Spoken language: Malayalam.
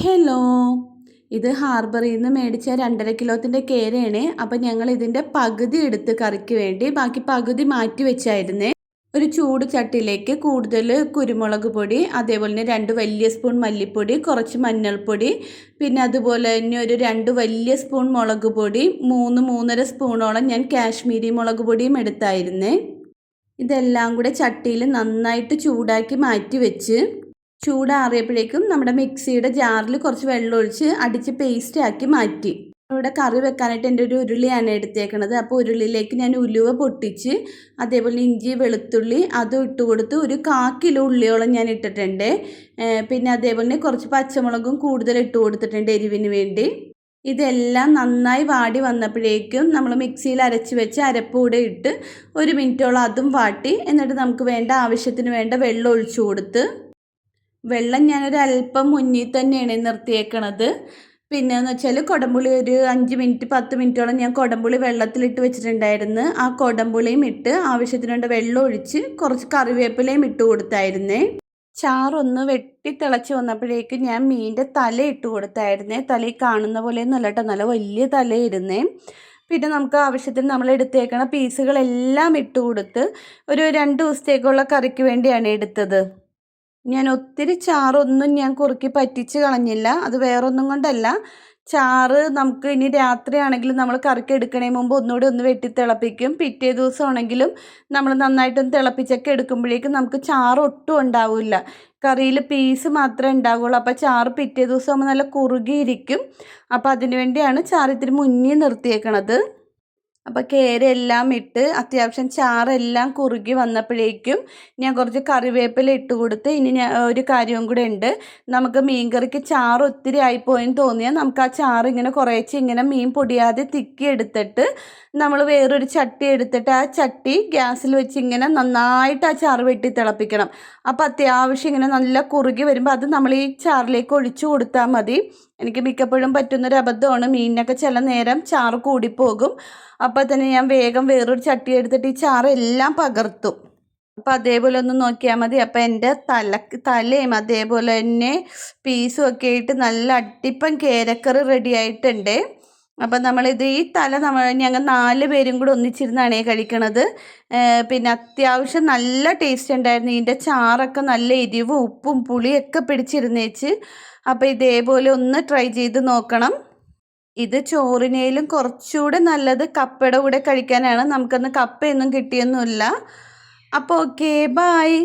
ഹലോ, ഇത് ഹാർബറിൽ നിന്ന് മേടിച്ച 2.5 കിലോത്തിൻ്റെ കേരയാണ്. അപ്പം ഞങ്ങൾ ഇതിൻ്റെ പകുതി എടുത്ത് കറിക്ക് വേണ്ടി ബാക്കി പകുതി മാറ്റി വെച്ചായിരുന്നേ. ഒരു ചൂട് ചട്ടിയിലേക്ക് കൂടുതൽ കുരുമുളക് പൊടി, അതേപോലെ തന്നെ 2 വലിയ സ്പൂൺ മല്ലിപ്പൊടി, കുറച്ച് മഞ്ഞൾപ്പൊടി, പിന്നെ അതുപോലെ തന്നെ ഒരു 2 വലിയ സ്പൂൺ മുളക് പൊടി, 3-3.5 സ്പൂണോളം ഞാൻ കാശ്മീരി മുളക് പൊടിയും എടുത്തായിരുന്നേ. ഇതെല്ലാം കൂടെ ചട്ടിയിൽ നന്നായിട്ട് ചൂടാക്കി മാറ്റി വെച്ച് ചൂടാറിയപ്പോഴേക്കും നമ്മുടെ മിക്സിയുടെ ജാറിൽ കുറച്ച് വെള്ളം ഒഴിച്ച് അടിച്ച് പേസ്റ്റ് ആക്കി മാറ്റി. ഇവിടെ കറി വെക്കാനായിട്ട് എൻ്റെ ഒരു ഉരുളിയാണ് എടുത്തേക്കണത്. അപ്പോൾ ഉരുളിയിലേക്ക് ഞാൻ ഉലുവ പൊട്ടിച്ച് അതേപോലെ ഇഞ്ചി വെളുത്തുള്ളി അതും ഇട്ട് കൊടുത്ത് ഒരു 1/4 കിലോ ഉള്ളിയോളം ഞാൻ ഇട്ടിട്ടുണ്ട്. പിന്നെ അതേപോലെ തന്നെ കുറച്ച് പച്ചമുളകും കൂടുതൽ ഇട്ട് കൊടുത്തിട്ടുണ്ട് എരിവിന് വേണ്ടി. ഇതെല്ലാം നന്നായി വാടി വന്നപ്പോഴേക്കും നമ്മൾ മിക്സിയിൽ അരച്ച് വെച്ച് അരപ്പ് കൂടെ ഇട്ട് 1 മിനിറ്റോളം അതും വാട്ടി, എന്നിട്ട് നമുക്ക് വേണ്ട ആവശ്യത്തിന് വേണ്ട വെള്ളം ഒഴിച്ചു കൊടുത്ത് വെള്ളം ഞാനൊരു അല്പം മുന്നിൽ തന്നെയാണ് നിർത്തിയേക്കണത്. പിന്നെയെന്ന് വെച്ചാൽ കുടംപുളി ഒരു 5 മിനിറ്റ് 10 മിനിറ്റോളം ഞാൻ കുടംപുളി വെള്ളത്തിലിട്ട് വെച്ചിട്ടുണ്ടായിരുന്നു. ആ കുടംപുളിയും ഇട്ട് ആവശ്യത്തിന് വേണ്ട വെള്ളം ഒഴിച്ച് കുറച്ച് കറിവേപ്പിലയും ഇട്ട് കൊടുത്തായിരുന്നേ. ചാറൊന്ന് വെട്ടി തിളച്ച് വന്നപ്പോഴേക്കും ഞാൻ മീനിൻ്റെ തല ഇട്ട് കൊടുത്തായിരുന്നേ. തലയിൽ കാണുന്ന പോലെയൊന്നും അല്ല കേട്ടോ, നല്ല വലിയ തലയിരുന്നേ. പിന്നെ നമുക്ക് ആവശ്യത്തിന് നമ്മൾ എടുത്തേക്കണ പീസുകളെല്ലാം ഇട്ട് കൊടുത്ത് ഒരു 2 ദിവസത്തേക്കുള്ള കറിക്ക് വേണ്ടിയാണ് എടുത്തത്. ഞാൻ ഒത്തിരി ചാറൊന്നും ഞാൻ കുറുക്കി പറ്റിച്ച് കളഞ്ഞില്ല. അത് വേറൊന്നും കൊണ്ടല്ല, ചാറ് നമുക്ക് ഇനി രാത്രിയാണെങ്കിലും നമ്മൾ കറിക്ക് എടുക്കണേ മുമ്പ് ഒന്നുകൂടി ഒന്ന് വെട്ടി തിളപ്പിക്കും. പിറ്റേ ദിവസമാണെങ്കിലും നമ്മൾ നന്നായിട്ടൊന്ന് തിളപ്പിച്ചൊക്കെ എടുക്കുമ്പോഴേക്കും നമുക്ക് ചാറ് ഒട്ടും ഉണ്ടാവില്ല. കറിയിൽ പീസ് മാത്രമേ ഉണ്ടാവുള്ളൂ. അപ്പോൾ ചാറ് പിറ്റേ ദിവസമാകുമ്പോൾ നല്ല കുറുകിയിരിക്കും. അപ്പോൾ അതിന് വേണ്ടിയാണ് ചാറ് ഇത്തിരി മുന്നിൽ നിർത്തിയേക്കണത്. അപ്പോൾ കേരെല്ലാം ഇട്ട് അത്യാവശ്യം ചാറെല്ലാം കുറുകി വന്നപ്പോഴേക്കും ഞാൻ കുറച്ച് കറിവേപ്പില ഇട്ട് കൊടുത്ത്. ഇനി ഒരു കാര്യവും കൂടെ ഉണ്ട്. നമുക്ക് മീൻ കറിക്ക് ചാറ് ഒത്തിരി ആയിപ്പോയെന്ന് തോന്നിയാൽ നമുക്ക് ആ ചാറ് ഇങ്ങനെ കുറേശ്ശെ ഇങ്ങനെ മീൻ പൊടിയാതെ തിക്കി എടുത്തിട്ട് നമ്മൾ വേറൊരു ചട്ടി എടുത്തിട്ട് ആ ചട്ടി ഗ്യാസിൽ വെച്ച് ഇങ്ങനെ നന്നായിട്ട് ആ ചാറ് വെട്ടി തിളപ്പിക്കണം. അപ്പോൾ അത്യാവശ്യം ഇങ്ങനെ നല്ല കുറുകി വരുമ്പോൾ അത് നമ്മൾ ഈ ചാറിലേക്ക് ഒഴിച്ചു കൊടുത്താൽ മതി. എനിക്ക് മിക്കപ്പോഴും പറ്റുന്നൊരു അബദ്ധമാണ്, മീനിനൊക്കെ ചില നേരം ചാറ് കൂടിപ്പോകും. അപ്പോൾ തന്നെ ഞാൻ വേഗം വേറൊരു ചട്ടി എടുത്തിട്ട് ഈ ചാറെല്ലാം പകർത്തും. അപ്പോൾ അതേപോലെ ഒന്ന് നോക്കിയാൽ മതി. അപ്പോൾ എൻ്റെ തലയും അതേപോലെ തന്നെ പീസും ഒക്കെ ആയിട്ട് നല്ല അട്ടിപ്പം കേരക്കറി റെഡി ആയിട്ടുണ്ട്. അപ്പം നമ്മളിത് ഈ തല ഞങ്ങൾ 4 പേരും കൂടെ ഒന്നിച്ചിരുന്നാണേ കഴിക്കണത്. പിന്നെ അത്യാവശ്യം നല്ല ടേസ്റ്റ് ഉണ്ടായിരുന്നു. ഇതിൻ്റെ ചാറൊക്കെ നല്ല എരിവും ഉപ്പും പുളിയൊക്കെ പിടിച്ചിരുന്നേച്ച്. അപ്പോൾ ഇതേപോലെ ഒന്ന് ട്രൈ ചെയ്ത് നോക്കണം. ഇത് ചോറിനേലും കുറച്ചുകൂടെ നല്ലത് കപ്പയുടെ കൂടെ കഴിക്കാനാണ്. നമുക്കന്ന് കപ്പയൊന്നും കിട്ടിയൊന്നുമില്ല. അപ്പോൾ ഓക്കെ, ബായ്.